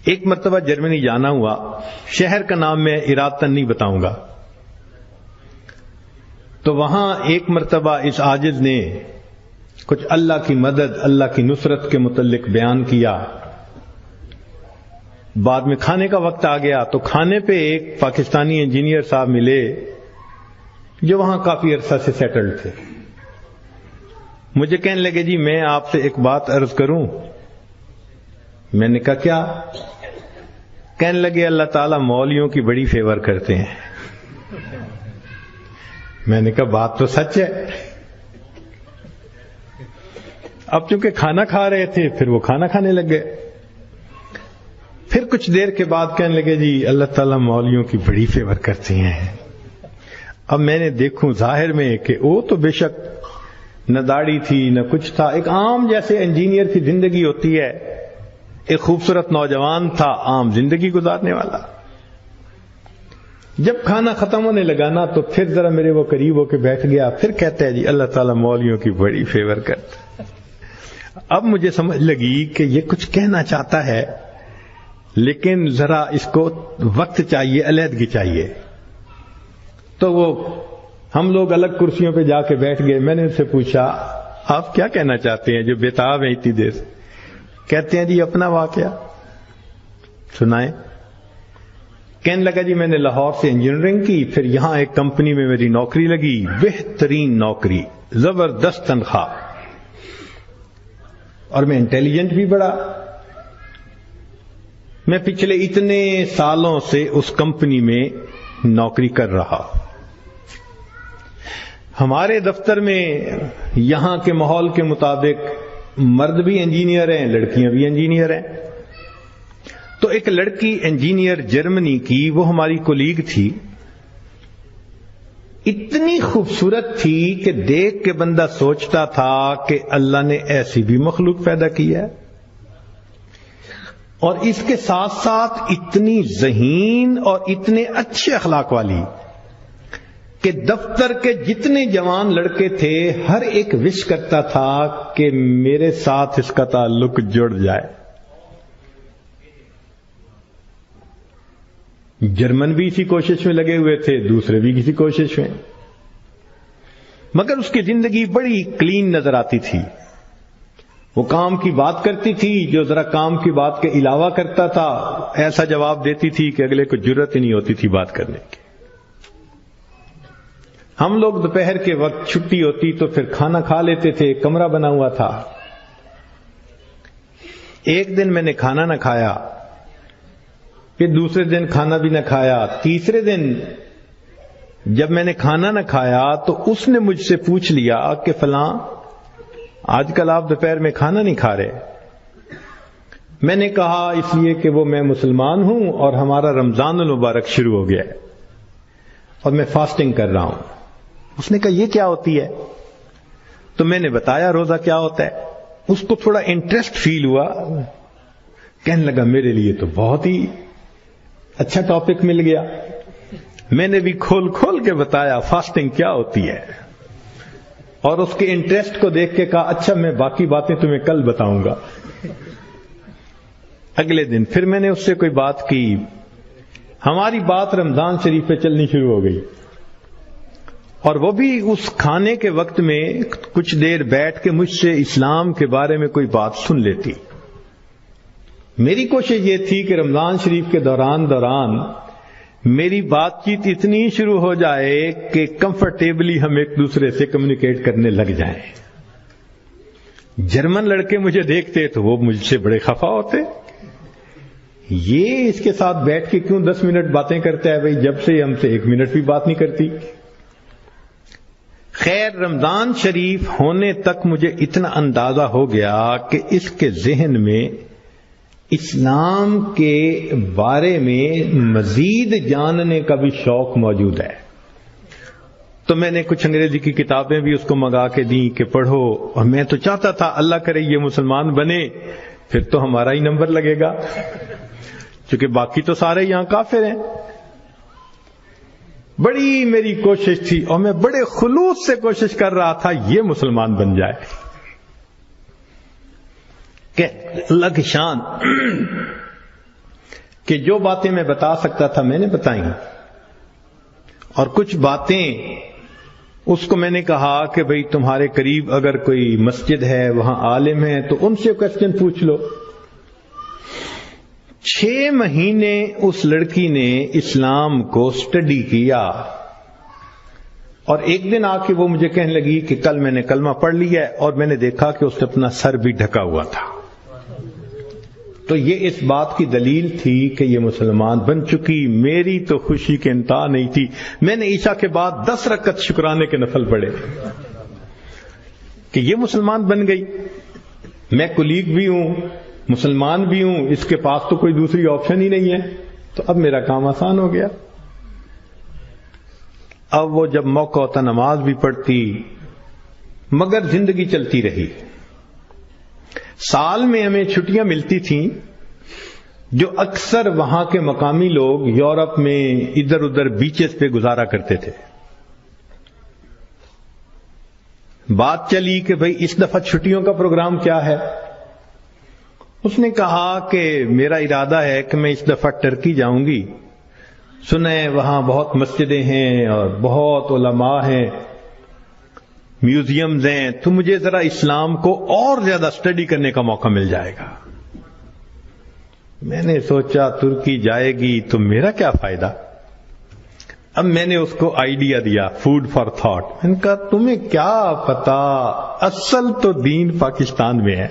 ایک مرتبہ جرمنی جانا ہوا، شہر کا نام میں ارادتاً نہیں بتاؤں گا، تو وہاں ایک مرتبہ اس عاجز نے کچھ اللہ کی مدد، اللہ کی نصرت کے متعلق بیان کیا۔ بعد میں کھانے کا وقت آ گیا تو کھانے پہ ایک پاکستانی انجینئر صاحب ملے جو وہاں کافی عرصہ سے سیٹلڈ تھے۔ مجھے کہنے لگے جی میں آپ سے ایک بات عرض کروں؟ میں نے کہا کیا؟ کہنے لگے اللہ تعالیٰ مولویوں کی بڑی فیور کرتے ہیں۔ میں نے کہا بات تو سچ ہے۔ اب چونکہ کھانا کھا رہے تھے پھر وہ کھانا کھانے لگ گئے۔ پھر کچھ دیر کے بعد کہنے لگے جی اللہ تعالیٰ مولویوں کی بڑی فیور کرتے ہیں۔ اب میں نے دیکھوں ظاہر میں کہ وہ تو بے شک نہ داڑھی تھی نہ کچھ تھا، ایک عام جیسے انجینئر کی زندگی ہوتی ہے، ایک خوبصورت نوجوان تھا عام زندگی گزارنے والا۔ جب کھانا ختم ہونے لگا نا تو پھر ذرا میرے وہ قریب ہو کے بیٹھ گیا، پھر کہتا ہے جی اللہ تعالیٰ مولویوں کی بڑی فیور کرتا۔ اب مجھے سمجھ لگی کہ یہ کچھ کہنا چاہتا ہے لیکن ذرا اس کو وقت چاہیے، علیحدگی چاہیے۔ تو وہ ہم لوگ الگ کرسیوں پہ جا کے بیٹھ گئے۔ میں نے ان سے پوچھا آپ کیا کہنا چاہتے ہیں جو بےتاب ہیں اتنی دیر سے؟ کہتے ہیں جی اپنا واقعہ سنائیں۔ کہنے لگا جی میں نے لاہور سے انجینئرنگ کی، پھر یہاں ایک کمپنی میں میری نوکری لگی، بہترین نوکری، زبردست تنخواہ، اور میں انٹیلیجنٹ بھی بڑا۔ میں پچھلے اتنے سالوں سے اس کمپنی میں نوکری کر رہا۔ ہمارے دفتر میں یہاں کے ماحول کے مطابق مرد بھی انجینئر ہیں، لڑکیاں بھی انجینئر ہیں۔ تو ایک لڑکی انجینئر جرمنی کی، وہ ہماری کولیگ تھی، اتنی خوبصورت تھی کہ دیکھ کے بندہ سوچتا تھا کہ اللہ نے ایسی بھی مخلوق پیدا کی ہے، اور اس کے ساتھ ساتھ اتنی ذہین اور اتنے اچھے اخلاق والی کہ دفتر کے جتنے جوان لڑکے تھے ہر ایک وش کرتا تھا کہ میرے ساتھ اس کا تعلق جڑ جائے۔ جرمن بھی اسی کوشش میں لگے ہوئے تھے، دوسرے بھی کسی کوشش میں، مگر اس کی زندگی بڑی کلین نظر آتی تھی۔ وہ کام کی بات کرتی تھی، جو ذرا کام کی بات کے علاوہ کرتا تھا ایسا جواب دیتی تھی کہ اگلے کو جرت ہی نہیں ہوتی تھی بات کرنے کی۔ ہم لوگ دوپہر کے وقت چھٹی ہوتی تو پھر کھانا کھا لیتے تھے، کمرہ بنا ہوا تھا۔ ایک دن میں نے کھانا نہ کھایا، پھر دوسرے دن کھانا بھی نہ کھایا، تیسرے دن جب میں نے کھانا نہ کھایا تو اس نے مجھ سے پوچھ لیا کہ فلاں آج کل آپ دوپہر میں کھانا نہیں کھا رہے؟ میں نے کہا اس لیے کہ وہ میں مسلمان ہوں اور ہمارا رمضان المبارک شروع ہو گیا ہے اور میں فاسٹنگ کر رہا ہوں۔ اس نے کہا یہ کیا ہوتی ہے؟ تو میں نے بتایا روزہ کیا ہوتا ہے۔ اس کو تھوڑا انٹرسٹ فیل ہوا، کہنے لگا میرے لیے تو بہت ہی اچھا ٹاپک مل گیا۔ میں نے بھی کھول کھول کے بتایا فاسٹنگ کیا ہوتی ہے، اور اس کے انٹرسٹ کو دیکھ کے کہا اچھا میں باقی باتیں تمہیں کل بتاؤں گا۔ اگلے دن پھر میں نے اس سے کوئی بات کی، ہماری بات رمضان شریف پہ چلنی شروع ہو گئی، اور وہ بھی اس کھانے کے وقت میں کچھ دیر بیٹھ کے مجھ سے اسلام کے بارے میں کوئی بات سن لیتی۔ میری کوشش یہ تھی کہ رمضان شریف کے دوران میری بات چیت اتنی شروع ہو جائے کہ کمفرٹیبلی ہم ایک دوسرے سے کمیونیکیٹ کرنے لگ جائیں۔ جرمن لڑکے مجھے دیکھتے تو وہ مجھ سے بڑے خفا ہوتے، یہ اس کے ساتھ بیٹھ کے کیوں 10 منٹ باتیں کرتا ہے؟ بھائی جب سے ہم سے 1 منٹ بھی بات نہیں کرتی۔ خیر رمضان شریف ہونے تک مجھے اتنا اندازہ ہو گیا کہ اس کے ذہن میں اسلام کے بارے میں مزید جاننے کا بھی شوق موجود ہے۔ تو میں نے کچھ انگریزی کی کتابیں بھی اس کو منگا کے دیں کہ پڑھو، اور میں تو چاہتا تھا اللہ کرے یہ مسلمان بنے، پھر تو ہمارا ہی نمبر لگے گا، چونکہ باقی تو سارے یہاں کافر ہیں۔ بڑی میری کوشش تھی اور میں بڑے خلوص سے کوشش کر رہا تھا یہ مسلمان بن جائے کہ اللہ کی شان۔ کہ جو باتیں میں بتا سکتا تھا میں نے بتائیں، اور کچھ باتیں اس کو میں نے کہا کہ بھئی تمہارے قریب اگر کوئی مسجد ہے، وہاں عالم ہے، تو ان سے کوسچن پوچھ لو۔ 6 مہینے اس لڑکی نے اسلام کو سٹڈی کیا، اور ایک دن آ کے وہ مجھے کہنے لگی کہ کل میں نے کلمہ پڑھ لیا ہے، اور میں نے دیکھا کہ اس نے اپنا سر بھی ڈھکا ہوا تھا۔ تو یہ اس بات کی دلیل تھی کہ یہ مسلمان بن چکی۔ میری تو خوشی کے انتہا نہیں تھی۔ میں نے عشاء کے بعد 10 رکعت شکرانے کے نفل پڑھے کہ یہ مسلمان بن گئی۔ میں کلیگ بھی ہوں، مسلمان بھی ہوں، اس کے پاس تو کوئی دوسری آپشن ہی نہیں ہے، تو اب میرا کام آسان ہو گیا۔ اب وہ جب موقع ہوتا نماز بھی پڑھتی، مگر زندگی چلتی رہی۔ سال میں ہمیں چھٹیاں ملتی تھیں جو اکثر وہاں کے مقامی لوگ یورپ میں ادھر ادھر بیچز پہ گزارا کرتے تھے۔ بات چلی کہ بھئی اس دفعہ چھٹیوں کا پروگرام کیا ہے؟ اس نے کہا کہ میرا ارادہ ہے کہ میں اس دفعہ ٹرکی جاؤں گی، سنیں وہاں بہت مسجدیں ہیں اور بہت علماء ہیں، میوزیمز ہیں، تو مجھے ذرا اسلام کو اور زیادہ سٹڈی کرنے کا موقع مل جائے گا۔ میں نے سوچا ترکی جائے گی تو میرا کیا فائدہ؟ اب میں نے اس کو آئیڈیا دیا، فوڈ فار تھاٹ۔ میں نے کہا تمہیں کیا پتا، اصل تو دین پاکستان میں ہے۔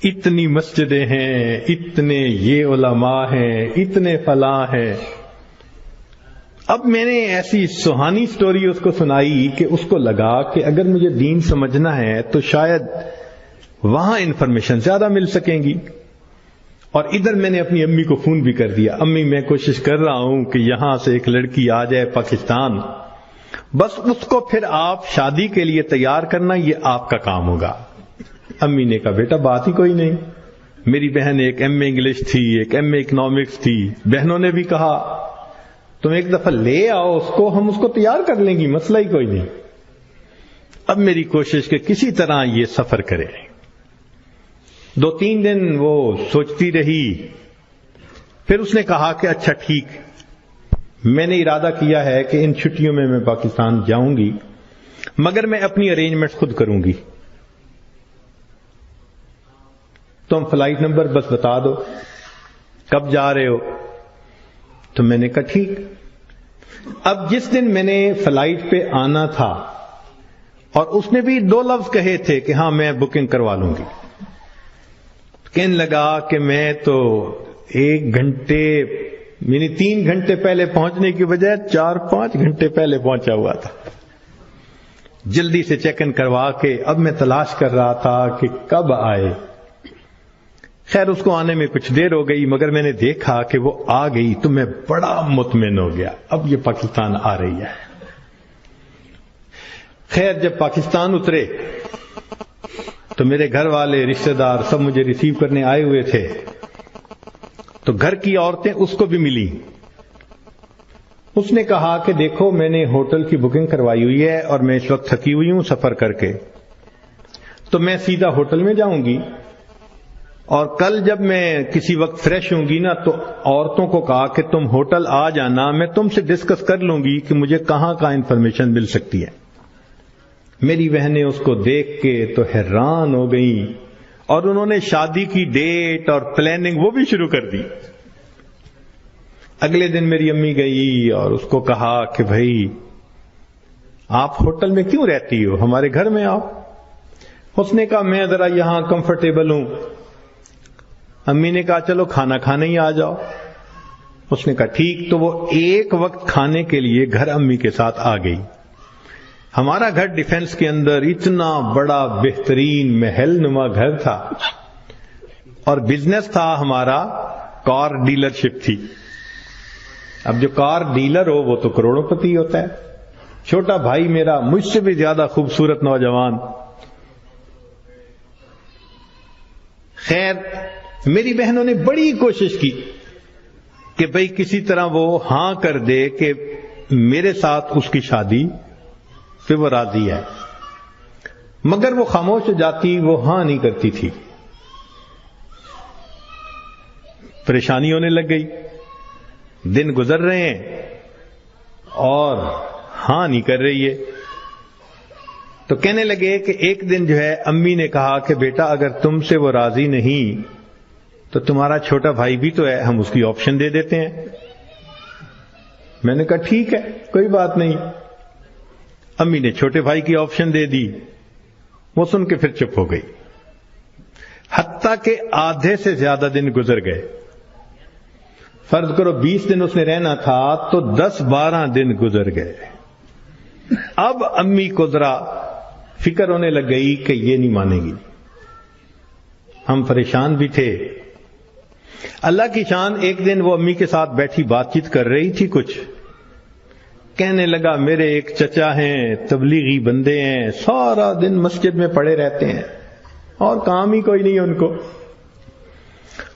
اتنی مسجدیں ہیں، اتنے یہ علماء ہیں، اتنے فلاں ہیں۔ اب میں نے ایسی سہانی سٹوری اس کو سنائی کہ اس کو لگا کہ اگر مجھے دین سمجھنا ہے تو شاید وہاں انفارمیشن زیادہ مل سکیں گی۔ اور ادھر میں نے اپنی امی کو فون بھی کر دیا، امی میں کوشش کر رہا ہوں کہ یہاں سے ایک لڑکی آ جائے پاکستان، بس اس کو پھر آپ شادی کے لیے تیار کرنا، یہ آپ کا کام ہوگا۔ امی نے کہا بیٹا بات ہی کوئی نہیں۔ میری بہن ایک ایم اے انگلش تھی، ایک ایم اے اکنامکس تھی، بہنوں نے بھی کہا تم ایک دفعہ لے آؤ اس کو، ہم اس کو تیار کر لیں گی، مسئلہ ہی کوئی نہیں۔ اب میری کوشش کہ کسی طرح یہ سفر کرے۔ 2-3 دن وہ سوچتی رہی، پھر اس نے کہا کہ اچھا ٹھیک، میں نے ارادہ کیا ہے کہ ان چھٹیوں میں پاکستان جاؤں گی، مگر میں اپنی ارینجمنٹ خود کروں گی، تم فلائٹ نمبر بس بتا دو کب جا رہے ہو۔ تو میں نے کہا ٹھیک۔ اب جس دن میں نے فلائٹ پہ آنا تھا، اور اس نے بھی 2 لفظ کہے تھے کہ ہاں میں بکنگ کروا لوں گی، کہنے لگا کہ میں تو 1 گھنٹے یعنی 3 گھنٹے پہلے پہنچنے کی بجائے 4-5 گھنٹے پہلے پہنچا ہوا تھا۔ جلدی سے چیک ان کروا کے اب میں تلاش کر رہا تھا کہ کب آئے۔ خیر اس کو آنے میں کچھ دیر ہو گئی، مگر میں نے دیکھا کہ وہ آ گئی تو میں بڑا مطمئن ہو گیا، اب یہ پاکستان آ رہی ہے۔ خیر جب پاکستان اترے تو میرے گھر والے رشتہ دار سب مجھے ریسیو کرنے آئے ہوئے تھے، تو گھر کی عورتیں اس کو بھی ملی۔ اس نے کہا کہ دیکھو میں نے ہوٹل کی بکنگ کروائی ہوئی ہے اور میں اس وقت تھکی ہوئی ہوں سفر کر کے، تو میں سیدھا ہوٹل میں جاؤں گی، اور کل جب میں کسی وقت فریش ہوں گی نا تو عورتوں کو کہا کہ تم ہوٹل آ جانا، میں تم سے ڈسکس کر لوں گی کہ مجھے کہاں کہاں انفارمیشن مل سکتی ہے۔ میری بہنیں اس کو دیکھ کے تو حیران ہو گئیں، اور انہوں نے شادی کی ڈیٹ اور پلاننگ وہ بھی شروع کر دی۔ اگلے دن میری امی گئی اور اس کو کہا کہ بھائی آپ ہوٹل میں کیوں رہتی ہو، ہمارے گھر میں آؤ۔ اس نے کہا میں ذرا یہاں کمفرٹیبل ہوں۔ امی نے کہا چلو کھانا کھانے ہی آ جاؤ۔ اس نے کہا ٹھیک، تو وہ ایک وقت کھانے کے لیے گھر امی کے ساتھ آ گئی۔ ہمارا گھر ڈیفنس کے اندر اتنا بڑا بہترین محل نما گھر تھا، اور بزنس تھا ہمارا، کار ڈیلرشپ تھی۔ اب جو کار ڈیلر ہو وہ تو کروڑوں پتی ہوتا ہے۔ چھوٹا بھائی میرا مجھ سے بھی زیادہ خوبصورت نوجوان۔ خیر میری بہنوں نے بڑی کوشش کی کہ بھئی کسی طرح وہ ہاں کر دے کہ میرے ساتھ اس کی شادی پہ وہ راضی ہے، مگر وہ خاموش ہو جاتی، وہ ہاں نہیں کرتی تھی۔ پریشانی ہونے لگ گئی، دن گزر رہے ہیں اور ہاں نہیں کر رہی ہے. تو کہنے لگے کہ ایک دن جو ہے امی نے کہا کہ بیٹا اگر تم سے وہ راضی نہیں تو تمہارا چھوٹا بھائی بھی تو ہے، ہم اس کی آپشن دے دیتے ہیں. میں نے کہا ٹھیک ہے کوئی بات نہیں. امی نے چھوٹے بھائی کی آپشن دے دی. وہ سن کے پھر چپ ہو گئی. حتیٰ کہ آدھے سے زیادہ دن گزر گئے. فرض کرو 20 دن اس نے رہنا تھا تو 10-12 دن گزر گئے. اب امی کو ذرا فکر ہونے لگ گئی کہ یہ نہیں مانے گی. ہم پریشان بھی تھے. اللہ کی شان ایک دن وہ امی کے ساتھ بیٹھی بات چیت کر رہی تھی. کچھ کہنے لگا میرے ایک چچا ہیں، تبلیغی بندے ہیں، سارا دن مسجد میں پڑے رہتے ہیں اور کام ہی کوئی نہیں ان کو.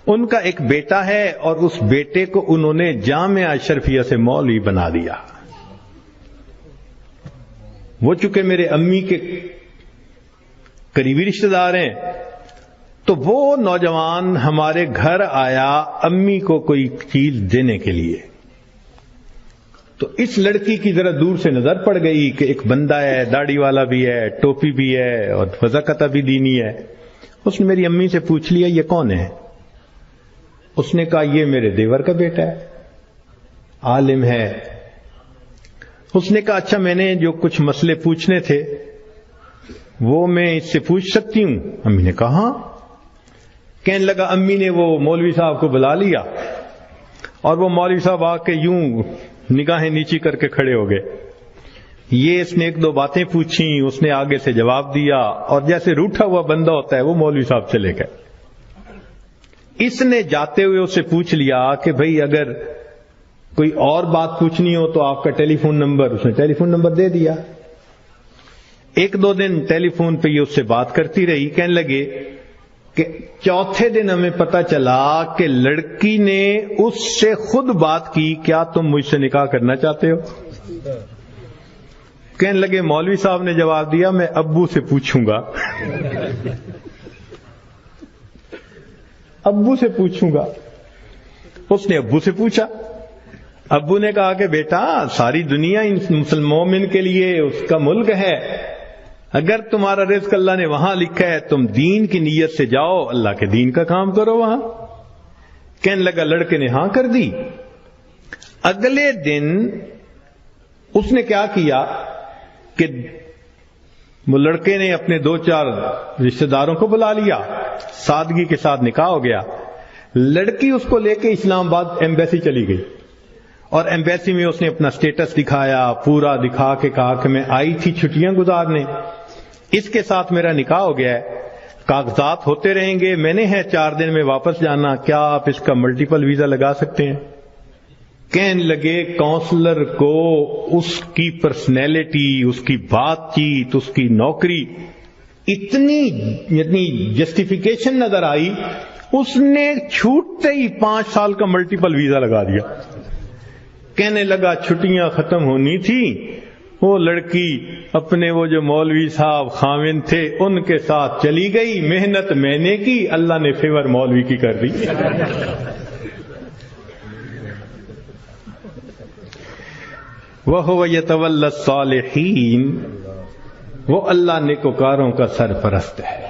ان کا ایک بیٹا ہے اور اس بیٹے کو انہوں نے جامعہ اشرفیہ سے مولوی بنا دیا. وہ چونکہ میرے امی کے قریبی رشتہ دار ہیں تو وہ نوجوان ہمارے گھر آیا امی کو کوئی چیز دینے کے لیے. تو اس لڑکی کی ذرا دور سے نظر پڑ گئی کہ ایک بندہ ہے، داڑھی والا بھی ہے، ٹوپی بھی ہے اور وضاقتہ بھی دینی ہے. اس نے میری امی سے پوچھ لیا یہ کون ہے؟ اس نے کہا یہ میرے دیور کا بیٹا ہے، عالم ہے. اس نے کہا اچھا میں نے جو کچھ مسئلے پوچھنے تھے وہ میں اس سے پوچھ سکتی ہوں؟ امی نے کہا ہاں. کہنے لگا امی نے وہ مولوی صاحب کو بلا لیا اور وہ مولوی صاحب آ کے یوں نگاہیں نیچی کر کے کھڑے ہو گئے. یہ اس نے ایک دو باتیں پوچھی، اس نے آگے سے جواب دیا اور جیسے روٹھا ہوا بندہ ہوتا ہے وہ مولوی صاحب چلے گئے. اس نے جاتے ہوئے اس سے پوچھ لیا کہ بھئی اگر کوئی اور بات پوچھنی ہو تو آپ کا ٹیلی فون نمبر. اس نے ٹیلی فون نمبر دے دیا. 1-2 دن ٹیلی فون پہ یہ اس سے بات کرتی رہی. کہنے لگے کہ چوتھے دن ہمیں پتا چلا کہ لڑکی نے اس سے خود بات کی کیا تم مجھ سے نکاح کرنا چاہتے ہو؟ کہنے لگے مولوی صاحب نے جواب دیا میں ابو سے پوچھوں گا. ابو سے پوچھوں گا. اس نے ابو سے پوچھا. ابو نے کہا کہ بیٹا ساری دنیا ان مسلمانوں کے لیے اس کا ملک ہے، اگر تمہارا رزق اللہ نے وہاں لکھا ہے تم دین کی نیت سے جاؤ، اللہ کے دین کا کام کرو وہاں. کہنے لگا لڑکے نے ہاں کر دی. اگلے دن اس نے کیا کیا کہ وہ لڑکے نے اپنے 2-4 رشتہ داروں کو بلا لیا، سادگی کے ساتھ نکاح ہو گیا. لڑکی اس کو لے کے اسلام آباد ایمبیسی چلی گئی اور ایمبیسی میں اس نے اپنا سٹیٹس دکھایا، پورا دکھا کے کہا کہ میں آئی تھی چھٹیاں گزارنے، اس کے ساتھ میرا نکاح ہو گیا ہے، کاغذات ہوتے رہیں گے، میں نے ہے 4 دن میں واپس جانا، کیا آپ اس کا ملٹیپل ویزا لگا سکتے ہیں؟ کہنے لگے کونسلر کو اس کی پرسنالٹی، اس کی بات چیت، اس کی نوکری اتنی جسٹیفیکیشن نظر آئی، اس نے چھوٹتے ہی 5 سال کا ملٹیپل ویزا لگا دیا. کہنے لگا چھٹیاں ختم ہونی تھی، وہ لڑکی اپنے وہ جو مولوی صاحب خاوند تھے ان کے ساتھ چلی گئی. محنت میں نے کی، اللہ نے فیور مولوی کی کر دی. وَهُوَ يَتَوَلَّى الصَّالِحِينَ، وہ اللہ نیکوکاروں کا سرپرست ہے.